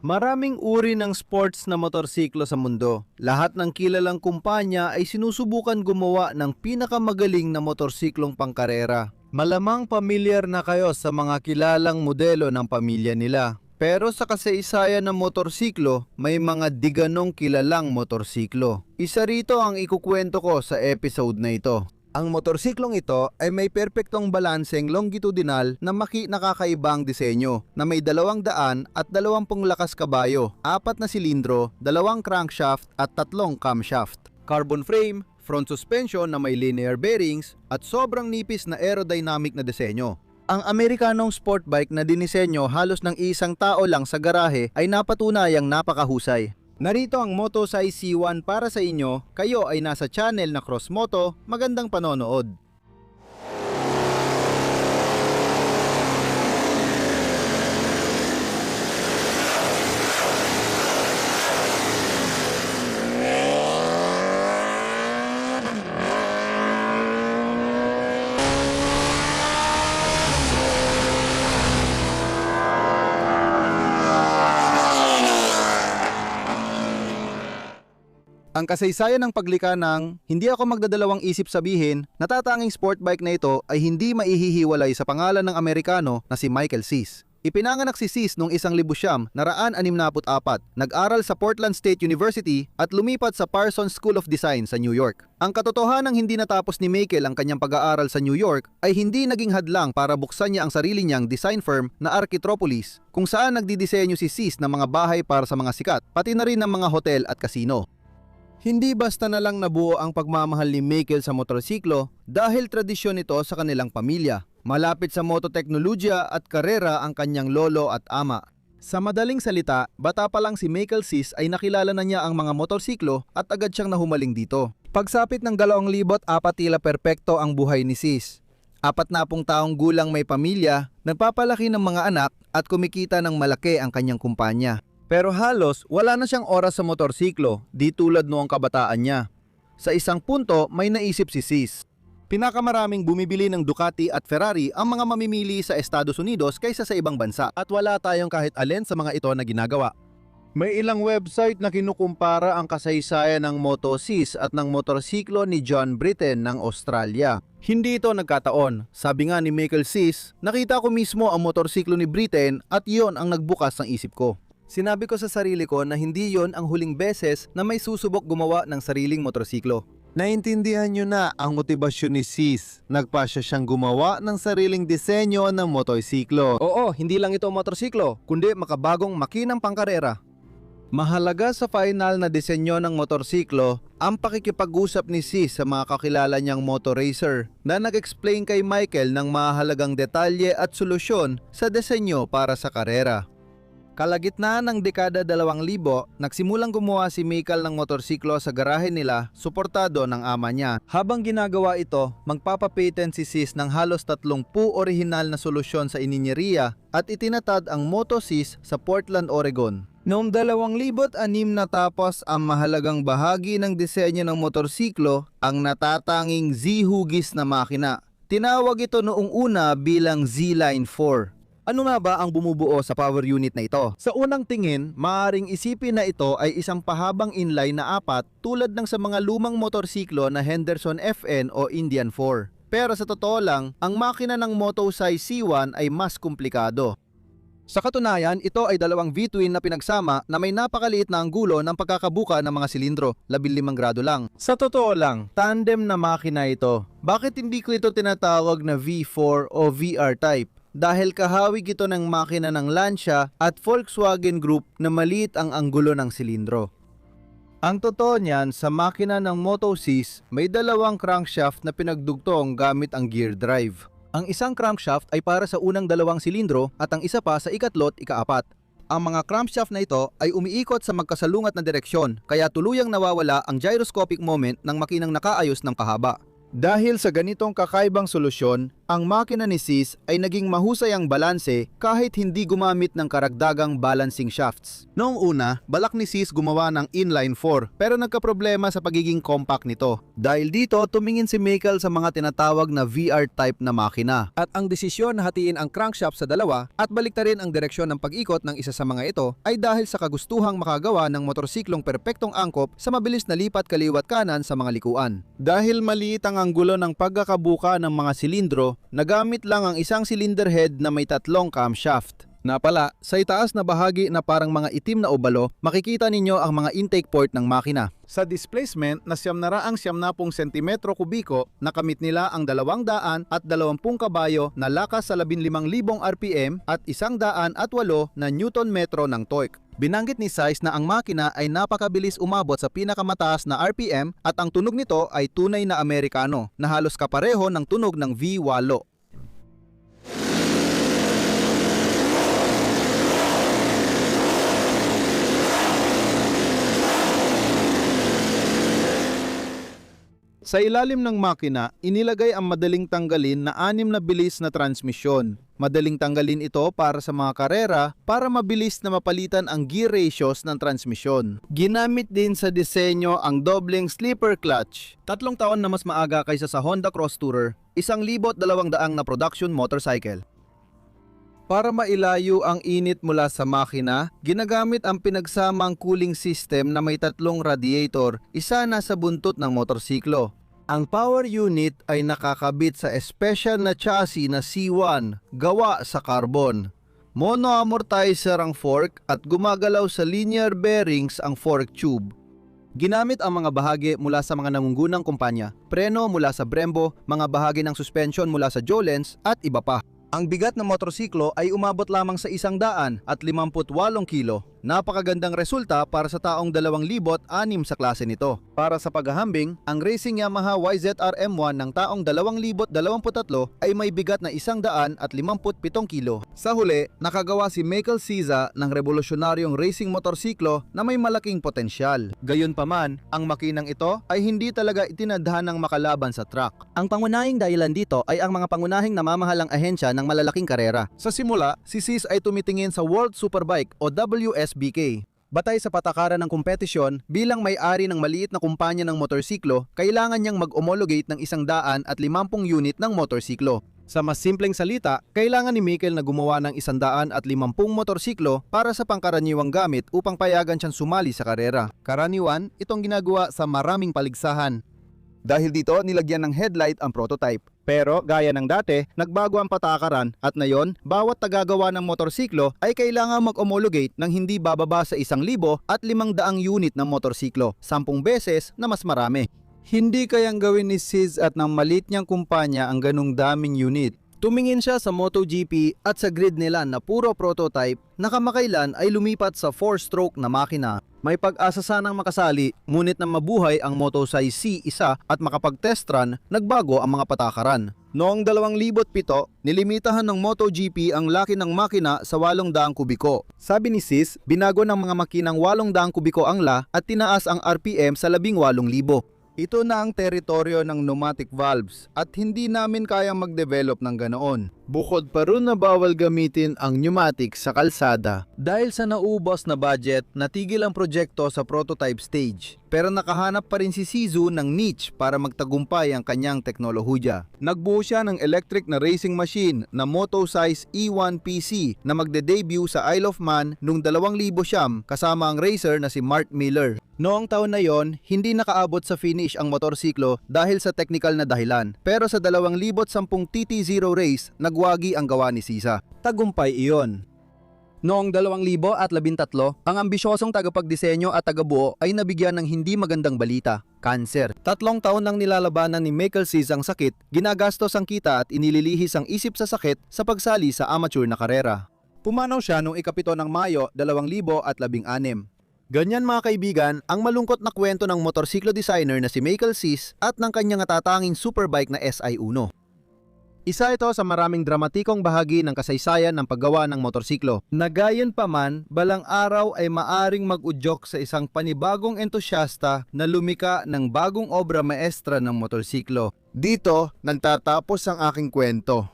Maraming uri ng sports na motorsiklo sa mundo. Lahat ng kilalang kumpanya ay sinusubukan gumawa ng pinakamagaling na motorsiklong pangkarera. Malamang pamilyar na kayo sa mga kilalang modelo ng pamilya nila. Pero sa kasaysayan ng motorsiklo, may mga di ganong kilalang motorsiklo. Isa rito ang ikukwento ko sa episode na ito. Ang motorsiklong ito ay may perpektong balanseng longitudinal na nakakaibang disenyo na may 200 at 20 lakas kabayo, 4 na silindro, 2 crankshaft at 3 camshaft. Carbon frame, front suspension na may linear bearings at sobrang nipis na aerodynamic na disenyo. Ang Amerikanong sport bike na dinisenyo halos ng isang tao lang sa garahe ay napatunayang napakahusay. Narito ang Moto Size C1 para sa inyo, kayo ay nasa channel na Cross Moto, magandang panonood. Ang kasaysayan ng paglikha ng hindi ako magdadalawang isip sabihin, natatanging sport bike na ito ay hindi maihihiwalay sa pangalan ng Amerikano na si Michael Cis. Ipinanganak si Cis noong 1964, nag-aral sa Portland State University at lumipat sa Parsons School of Design sa New York. Ang katotohanang hindi natapos ni Michael ang kanyang pag-aaral sa New York ay hindi naging hadlang para buksan niya ang sarili niyang design firm na Architropolis, kung saan nagdidisenyo si Cis ng mga bahay para sa mga sikat, pati na rin ng mga hotel at kasino. Hindi basta na lang nabuo ang pagmamahal ni Michael sa motorsiklo dahil tradisyon nito sa kanilang pamilya. Malapit sa mototeknolohiya at karera ang kanyang lolo at ama. Sa madaling salita, bata pa lang si Michael Cis ay nakilala na niya ang mga motorsiklo at agad siyang nahumaling dito. Pagsapit ng 2004 tila perpekto ang buhay ni Cis. 40 taong gulang may pamilya, nagpapalaki ng mga anak at kumikita ng malaki ang kanyang kumpanya. Pero halos wala na siyang oras sa motorsiklo, di tulad noong kabataan niya. Sa isang punto may naisip si Cis. Pinakamaraming bumibili ng Ducati at Ferrari ang mga mamimili sa Estados Unidos kaysa sa ibang bansa at wala tayong kahit alin sa mga ito na ginagawa. May ilang website na kinukumpara ang kasaysayan ng Moto Cis at ng motorsiklo ni John Britten ng Australia. Hindi ito nagkataon. Sabi nga ni Michael Cis, nakita ko mismo ang motorsiklo ni Britten at iyon ang nagbukas ng isip ko. Sinabi ko sa sarili ko na hindi yon ang huling beses na may susubok gumawa ng sariling motorsiklo. Naintindihan nyo na ang motibasyon ni Cis. Nagpasya siyang gumawa ng sariling disenyo ng motorsiklo. Oo, hindi lang ito motorsiklo, kundi makabagong makinang pangkarera. Mahalaga sa final na disenyo ng motorsiklo ang pakikipag-usap ni Cis sa mga kakilala niyang motor-racer na nag-explain kay Michael ng mahalagang detalye at solusyon sa disenyo para sa karera. Kalagitnaan ng dekada 2000, nagsimulang gumawa si Michael ng motorsiklo sa garahe nila, suportado ng ama niya. Habang ginagawa ito, magpapapatent si Cis ng halos 30 orihinal na solusyon sa ininyeriya at itinatad ang Moto Cis sa Portland, Oregon. Noong 2006 natapos ang mahalagang bahagi ng disenyo ng motorsiklo, ang natatanging Z-hugis na makina. Tinawag ito noong una bilang Z-Line 4. Ano nga ba ang bumubuo sa power unit na ito? Sa unang tingin, maaaring isipin na ito ay isang pahabang inline na 4 tulad ng sa mga lumang motorsiklo na Henderson FN o Indian 4. Pero sa totoo lang, ang makina ng Moto Size C1 ay mas komplikado. Sa katunayan, ito ay dalawang V-twin na pinagsama na may napakaliit na anggulo ng pagkakabuka ng mga silindro, 15 grado lang. Sa totoo lang, tandem na makina ito. Bakit hindi ko ito tinatawag na V4 o VR type? Dahil kahawig ito ng makina ng Lancia at Volkswagen Group na maliit ang anggulo ng silindro. Ang totoo niyan, sa makina ng Moto Cis, may 2 crankshaft na pinagdugtong gamit ang gear drive. Ang isang crankshaft ay para sa unang 2 silindro at ang isa pa sa ikatlo at ika-4. Ang mga crankshaft na ito ay umiikot sa magkasalungat na direksyon, kaya tuluyang nawawala ang gyroscopic moment ng makinang nakaayos ng pahaba. Dahil sa ganitong kakaibang solusyon, Ang makina ni Sis ay naging mahusay ang balanse kahit hindi gumamit ng karagdagang balancing shafts. Noong una, balak ni Sis gumawa ng inline 4 pero nagkaproblema sa pagiging compact nito. Dahil dito, tumingin si Michael sa mga tinatawag na VR type na makina. At ang desisyon na hatiin ang crankshaft sa dalawa at baliktarin ang direksyon ng pag-ikot ng isa sa mga ito ay dahil sa kagustuhang makagawa ng motorsiklong perpektong angkop sa mabilis na lipat kaliwat kanan sa mga likuan. Dahil maliit ang anggulo ng pagkakabuka ng mga silindro, nagamit lang ang isang cylinder head na may 3 camshaft. Napala, sa itaas na bahagi na parang mga itim na obalo, makikita ninyo ang mga intake port ng makina. Sa displacement na 770 sentimetro kubiko, nakamit nila ang 220 kabayo na lakas sa 15,000 RPM at 108 na Newton metro ng torque. Binanggit ni Size na ang makina ay napakabilis umabot sa pinakamataas na RPM at ang tunog nito ay tunay na Amerikano na halos kapareho ng tunog ng V8. Sa ilalim ng makina, inilagay ang madaling tanggalin na 6 na bilis na transmisyon. Madaling tanggalin ito para sa mga karera para mabilis na mapalitan ang gear ratios ng transmisyon. Ginamit din sa disenyo ang dobleng slipper clutch. 3 taon na mas maaga kaysa sa Honda Cross Tourer, 1,200 na production motorcycle. Para mailayo ang init mula sa makina, ginagamit ang pinagsamang cooling system na may 3 radiator, isa na sa buntot ng motorsiklo. Ang power unit ay nakakabit sa special na chassis na C1, gawa sa carbon. Mono-amortizer ang fork at gumagalaw sa linear bearings ang fork tube. Ginamit ang mga bahagi mula sa mga nangungunang kumpanya, preno mula sa Brembo, mga bahagi ng suspension mula sa Jolens at iba pa. Ang bigat ng motorsiklo ay umabot lamang sa 158 kilo. Napakagandang resulta para sa taong 2,006 sa klase nito. Para sa paghahambing, ang racing Yamaha YZR M1 ng taong 2023 ay may bigat na 157 kilo. Sa huli, nakagawa si Michael Siza ng revolusyonaryong racing motorsiklo na may malaking potensyal. Gayunpaman, ang makinang ito ay hindi talaga itinadhanang makalaban sa track. Ang pangunahing dahilan dito ay ang mga pangunahing namamahalang ahensya ng malalaking karera. Sa simula, si Sis ay tumitingin sa World Superbike o WSBK. Batay sa patakaran ng kompetisyon, bilang may-ari ng maliit na kumpanya ng motorsiklo, kailangan niyang mag-homologate ng 150 unit ng motorsiklo. Sa mas simpleng salita, kailangan ni Michael na gumawa ng 150 motorsiklo para sa pangkaraniwang gamit upang payagan siyang sumali sa karera. Karaniwan, itong ginagawa sa maraming paligsahan. Dahil dito, nilagyan ng headlight ang prototype. Pero gaya ng dati, nagbago ang patakaran at ngayon, bawat tagagawa ng motorsiklo ay kailangan mag-homologate ng hindi bababa sa 1,500 unit ng motorsiklo, 10 beses na mas marami. Hindi kayang gawin ni Sis at ng maliit niyang kumpanya ang ganung daming unit. Tumingin siya sa MotoGP at sa grid nila na puro prototype na kamakailan ay lumipat sa 4-stroke na makina. May pag-asa sanang makasali, ngunit na mabuhay ang Motosize C1 at makapag-test run, nagbago ang mga patakaran. Noong 2007, nilimitahan ng MotoGP ang laki ng makina sa 800 kubiko. Sabi ni Sis, binago ng mga makinang 800 kubiko ang la at tinaas ang RPM sa 18,000. Ito na ang teritoryo ng pneumatic valves at hindi namin kayang mag-develop ng ganoon. Bukod pa rin na bawal gamitin ang pneumatic sa kalsada. Dahil sa naubos na budget, natigil ang proyekto sa prototype stage. Pero nakahanap pa rin si Sizu ng niche para magtagumpay ang kanyang teknolohiya. Nagbuo siya ng electric na racing machine na Motosize E1PC na magde-debut sa Isle of Man noong 2009 kasama ang racer na si Mark Miller. Noong taon na yon, hindi nakaabot sa finish ang motorsiklo dahil sa technical na dahilan. Pero sa 2010 TT0 race, nagwagi ang gawa ni Sisa. Tagumpay iyon. Noong 2013, ang ambisyosong tagapagdisenyo at tagabuo ay nabigyan ng hindi magandang balita, kanser. 3 taon nang nilalabanan ni Michael Sis ang sakit, ginagastos ang kita at inililihis ang isip sa sakit sa pagsali sa amateur na karera. Pumanaw siya noong 7 ng Mayo 2016. Ganyan mga kaibigan, ang malungkot na kwento ng motorsiklo designer na si Michael Sis at ng kanyang natatanging superbike na SI1. Isa ito sa maraming dramatikong bahagi ng kasaysayan ng paggawa ng motorsiklo. Nagayon pa man, balang araw ay maaring mag-udyok sa isang panibagong entusyasta na lumika ng bagong obra maestra ng motorsiklo. Dito, nagtatapos ang aking kwento.